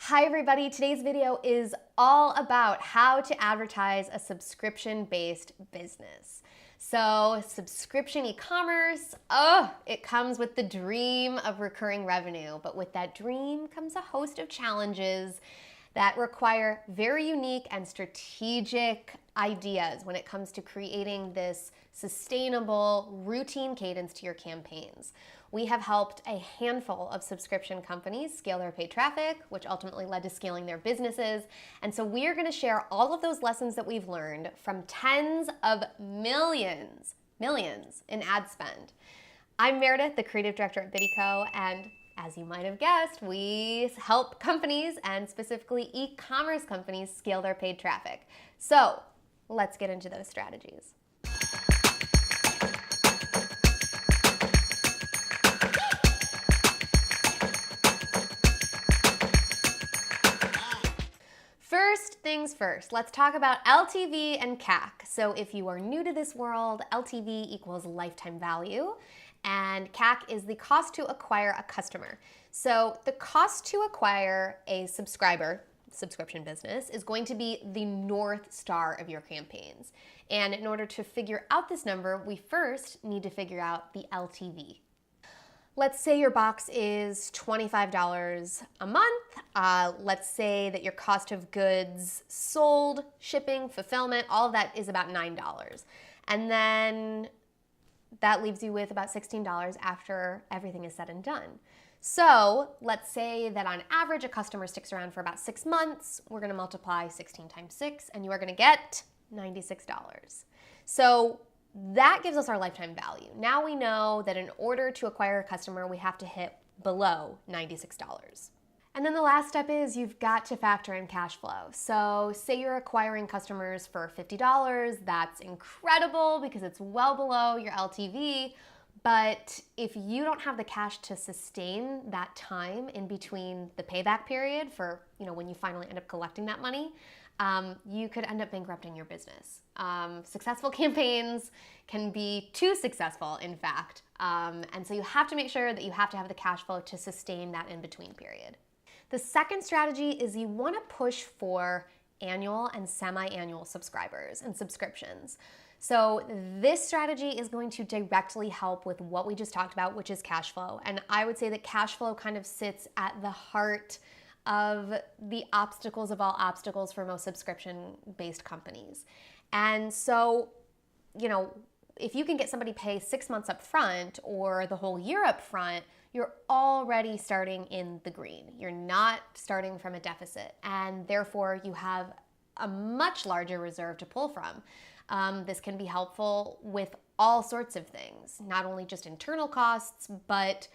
Hi everybody, today's video is all about how to advertise a subscription-based business. So subscription e-commerce, it comes with the dream of recurring revenue, but with that dream comes a host of challenges that require very unique and strategic ideas when it comes to creating this sustainable routine cadence to your campaigns. We have helped a handful of subscription companies scale their paid traffic, which ultimately led to scaling their businesses. And so we are going to share all of those lessons that we've learned from tens of millions in ad spend. I'm Meredith, the creative director at Biddyco, and as you might have guessed, we help companies and specifically e-commerce companies scale their paid traffic. So let's get into those strategies. First things first, let's talk about LTV and CAC. So if you are new to this world, LTV equals lifetime value, and CAC is the cost to acquire a customer. So the cost to acquire a subscription business is going to be the North Star of your campaigns. And in order to figure out this number, we first need to figure out the LTV. Let's say your box is $25 a month. Let's say that your cost of goods sold, shipping, fulfillment, all of that is about $9. And then that leaves you with about $16 after everything is said and done. So let's say that on average, a customer sticks around for about 6 months. We're gonna multiply 16 times 6, and you are gonna get $96. So that gives us our lifetime value. Now we know that in order to acquire a customer, we have to hit below $96. And then the last step is you've got to factor in cash flow. So say you're acquiring customers for $50, that's incredible because it's well below your LTV. But if you don't have the cash to sustain that time in between the payback period for, when you finally end up collecting that money, you could end up bankrupting your business. Successful campaigns can be too successful, in fact. And so you have to make sure that you have to have the cash flow to sustain that in-between period. The second strategy is you want to push for annual and semi-annual subscribers and subscriptions. So this strategy is going to directly help with what we just talked about, which is cash flow. And I would say that cash flow kind of sits at the heart of the obstacles of all obstacles for most subscription-based companies. And so, if you can get somebody pay 6 months up front or the whole year up front, you're already starting in the green. You're not starting from a deficit, and therefore you have a much larger reserve to pull from. This can be helpful with all sorts of things, not only just internal costs, but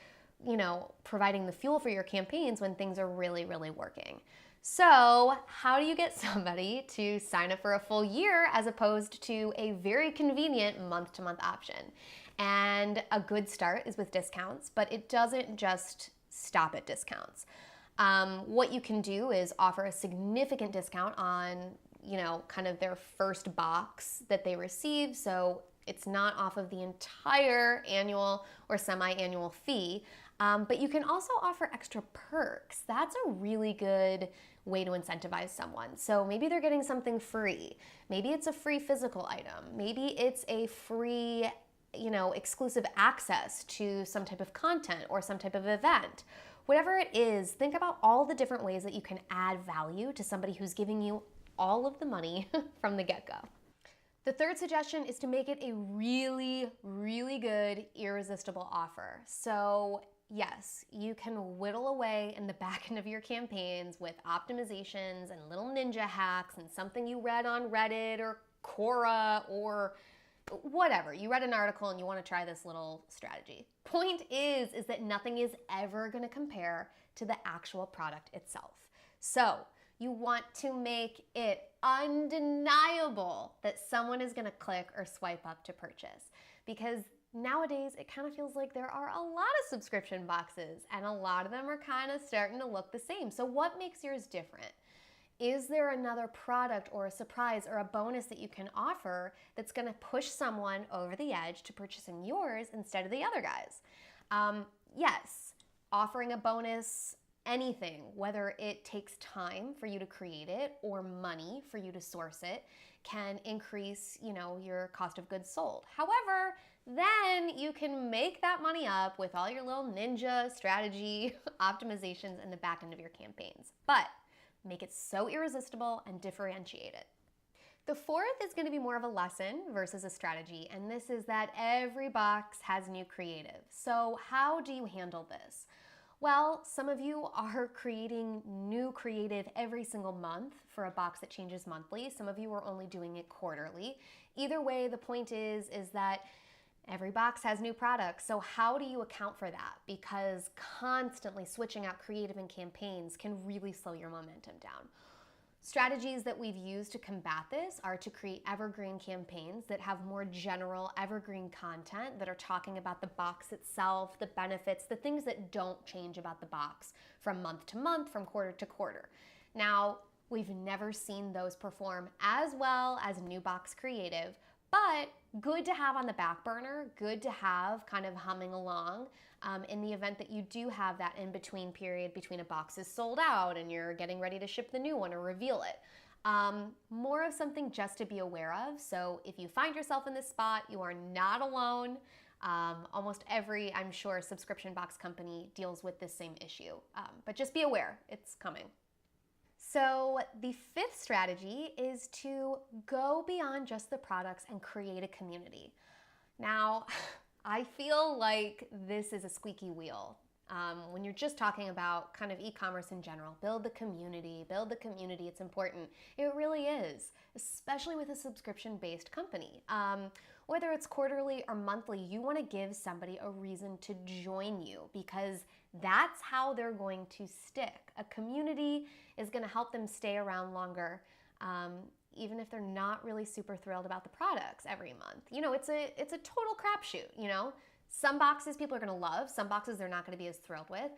providing the fuel for your campaigns when things are really, really working. So how do you get somebody to sign up for a full year as opposed to a very convenient month-to-month option? And a good start is with discounts, but it doesn't just stop at discounts. What you can do is offer a significant discount on, kind of their first box that they receive. So it's not off of the entire annual or semi-annual fee, but you can also offer extra perks. That's a really good way to incentivize someone. So maybe they're getting something free. Maybe it's a free physical item. Maybe it's a free, exclusive access to some type of content or some type of event. Whatever it is, think about all the different ways that you can add value to somebody who's giving you all of the money from the get-go. The third suggestion is to make it a really, really good, irresistible offer. So yes, you can whittle away in the back end of your campaigns with optimizations and little ninja hacks and something you read on Reddit or Quora or whatever. You read an article and you want to try this little strategy. Point is that nothing is ever going to compare to the actual product itself. So you want to make it undeniable that someone is going to click or swipe up to purchase, because nowadays it kind of feels like there are a lot of subscription boxes and a lot of them are kind of starting to look the same. So what makes yours different? Is there another product or a surprise or a bonus that you can offer that's going to push someone over the edge to purchasing yours instead of the other guys? Yes, offering a bonus anything, whether it takes time for you to create it or money for you to source it, can increase, your cost of goods sold. However, then you can make that money up with all your little ninja strategy optimizations in the back end of your campaigns. But make it so irresistible and differentiate it. The fourth is going to be more of a lesson versus a strategy, and this is that every box has new creative. So how do you handle this? Well, some of you are creating new creative every single month for a box that changes monthly. Some of you are only doing it quarterly. Either way, the point is that every box has new products. So how do you account for that? Because constantly switching out creative and campaigns can really slow your momentum down. Strategies that we've used to combat this are to create evergreen campaigns that have more general evergreen content that are talking about the box itself, the benefits, the things that don't change about the box from month to month, from quarter to quarter. Now, we've never seen those perform as well as new box creative, but good to have on the back burner, good to have kind of humming along in the event that you do have that in-between period between a box is sold out and you're getting ready to ship the new one or reveal it. More of something just to be aware of. So if you find yourself in this spot, you are not alone. Almost every, I'm sure, subscription box company deals with this same issue. But just be aware, it's coming. So the fifth strategy is to go beyond just the products and create a community. Now, I feel like this is a squeaky wheel. When you're just talking about kind of e-commerce in general, build the community, it's important. It really is, especially with a subscription-based company. Whether it's quarterly or monthly, you want to give somebody a reason to join you because that's how they're going to stick. A community is going to help them stay around longer, even if they're not really super thrilled about the products every month. It's a total crapshoot, Some boxes people are going to love, some boxes they're not going to be as thrilled with,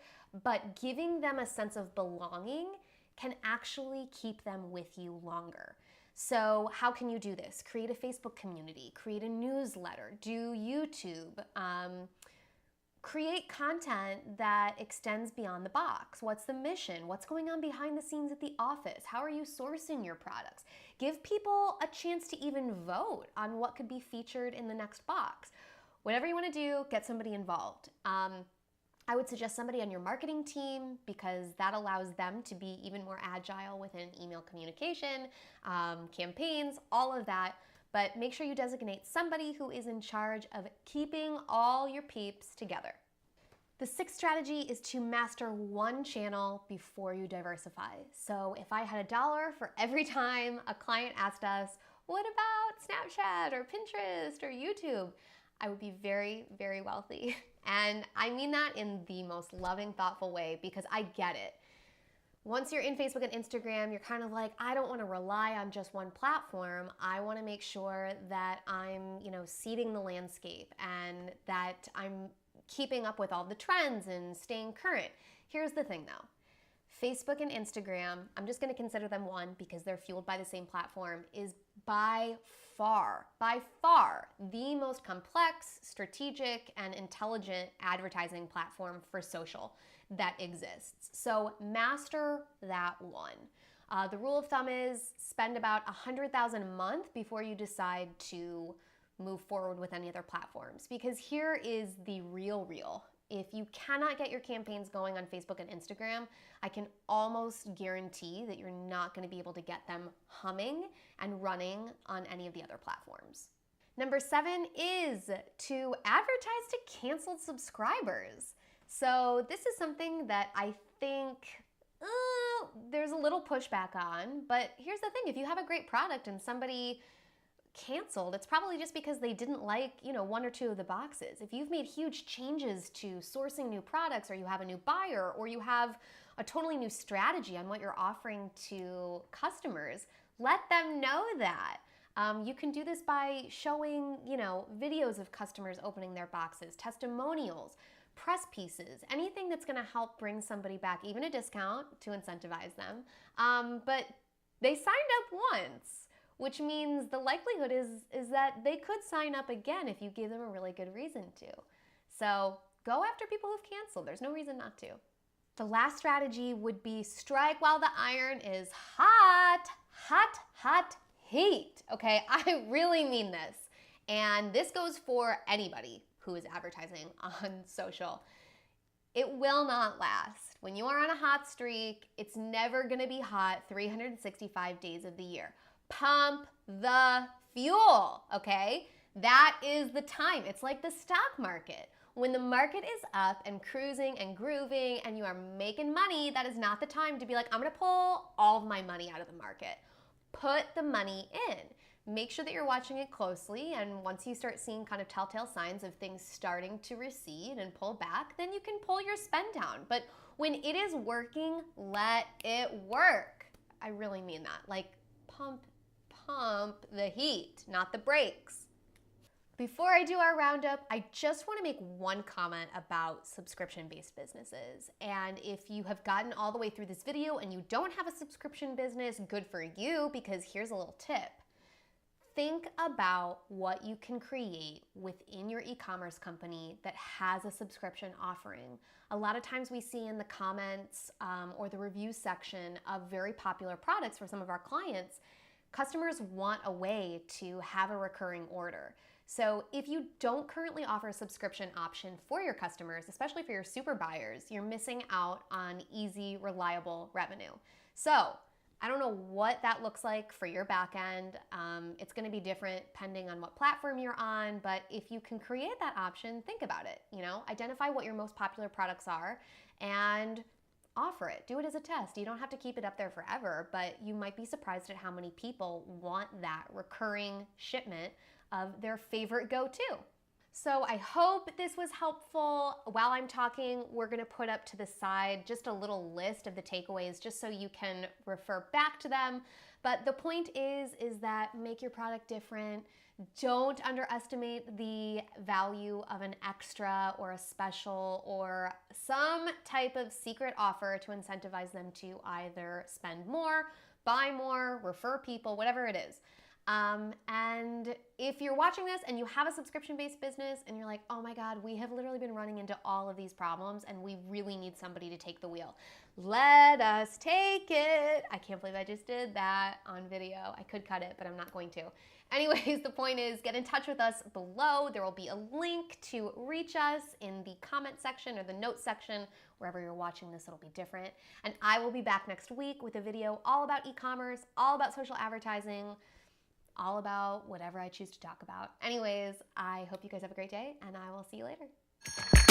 but giving them a sense of belonging can actually keep them with you longer. So how can you do this? Create a Facebook community, create a newsletter, do YouTube, create content that extends beyond the box. What's the mission? What's going on behind the scenes at the office? How are you sourcing your products? Give people a chance to even vote on what could be featured in the next box. Whatever you want to do, get somebody involved. I would suggest somebody on your marketing team because that allows them to be even more agile within email communication, campaigns, all of that. But make sure you designate somebody who is in charge of keeping all your peeps together. The sixth strategy is to master one channel before you diversify. So if I had $1 for every time a client asked us, what about Snapchat or Pinterest or YouTube? I would be very, very wealthy. And I mean that in the most loving, thoughtful way because I get it. Once you're in Facebook and Instagram, you're kind of like, I don't want to rely on just one platform. I want to make sure that I'm, seeding the landscape and that I'm keeping up with all the trends and staying current. Here's the thing though. Facebook and Instagram, I'm just going to consider them one because they're fueled by the same platform, is by far the most complex, strategic, and intelligent advertising platform for social that exists. So master that one. The rule of thumb is spend about $100,000 a month before you decide to move forward with any other platforms because here is the real. If you cannot get your campaigns going on Facebook and Instagram, I can almost guarantee that you're not going to be able to get them humming and running on any of the other platforms. Number 7 is to advertise to canceled subscribers. So this is something that I think there's a little pushback on, but here's the thing. If you have a great product and somebody canceled, it's probably just because they didn't like, one or two of the boxes. If you've made huge changes to sourcing new products or you have a new buyer or you have a totally new strategy on what you're offering to customers, let them know that. You can do this by showing, videos of customers opening their boxes, testimonials, press pieces, anything that's going to help bring somebody back, even a discount to incentivize them. But they signed up once, which means the likelihood is that they could sign up again if you give them a really good reason to. So go after people who've canceled. There's no reason not to. The last strategy would be strike while the iron is hot, hot, hot heat. Okay, I really mean this. And this goes for anybody who is advertising on social. It will not last. When you are on a hot streak, it's never gonna be hot 365 days of the year. Pump the fuel, okay? That is the time. It's like the stock market. When the market is up and cruising and grooving and you are making money, that is not the time to be like, I'm gonna pull all of my money out of the market. Put the money in. Make sure that you're watching it closely, and once you start seeing kind of telltale signs of things starting to recede and pull back, then you can pull your spend down. But when it is working, let it work. I really mean that. Like, pump the heat, not the brakes. Before I do our roundup, I just want to make one comment about subscription-based businesses. And if you have gotten all the way through this video and you don't have a subscription business, good for you, because here's a little tip. Think about what you can create within your e-commerce company that has a subscription offering. A lot of times we see in the comments or the review section of very popular products for some of our clients, customers want a way to have a recurring order. So if you don't currently offer a subscription option for your customers, especially for your super buyers, you're missing out on easy, reliable revenue. So I don't know what that looks like for your back end. It's gonna be different depending on what platform you're on, but if you can create that option, think about it. Identify what your most popular products are and offer it. Do it as a test. You don't have to keep it up there forever, but you might be surprised at how many people want that recurring shipment of their favorite go-to. So I hope this was helpful. While I'm talking, we're gonna put up to the side just a little list of the takeaways just so you can refer back to them. But the point is that make your product different. Don't underestimate the value of an extra or a special or some type of secret offer to incentivize them to either spend more, buy more, refer people, whatever it is. And if you're watching this and you have a subscription-based business and you're like, oh my God, we have literally been running into all of these problems and we really need somebody to take the wheel. Let us take it. I can't believe I just did that on video. I could cut it, but I'm not going to. Anyways, the point is, get in touch with us below. There will be a link to reach us in the comment section or the notes section. Wherever you're watching this, it'll be different. And I will be back next week with a video all about e-commerce, all about social advertising, all about whatever I choose to talk about. Anyways, I hope you guys have a great day, and I will see you later.